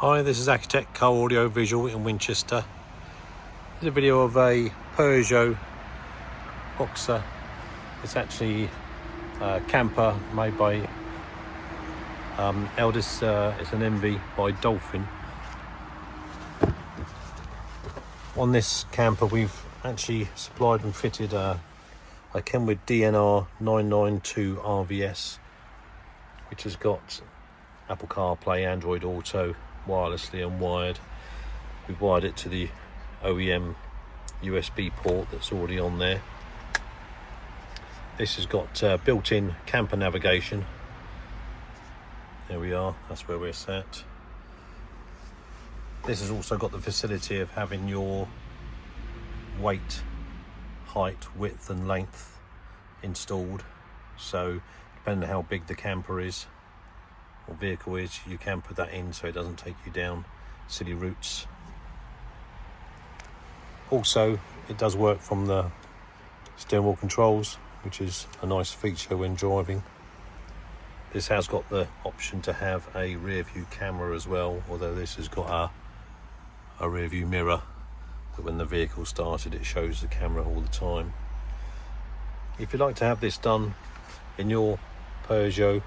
Hi, this is Accutek Car Audio Visual in Winchester. This is a video of a Peugeot Boxer. It's actually a camper made by Elddis. It's an MV by Dolphin. On this camper we've actually supplied and fitted a KENWOOD DNR992RVS, which has got Apple CarPlay, Android Auto, wirelessly and wired. We've wired it to the OEM USB port that's already on there. This has got built-in camper navigation. There we are, that's where we're sat. This has also got the facility of having your weight, height, width and length installed, so depending on how big the camper is or vehicle is, you can put that in so it doesn't take you down silly routes. Also, it does work from the steering wheel controls, which is a nice feature when driving. This has got the option to have a rear view camera as well, although this has got a rear view mirror that when the vehicle started it shows the camera all the time. If you'd like to have this done in your Peugeot,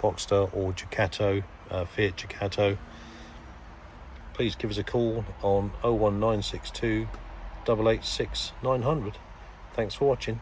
Boxster or Ducato, Fiat Ducato, please give us a call on 01962 886 900. Thanks for watching.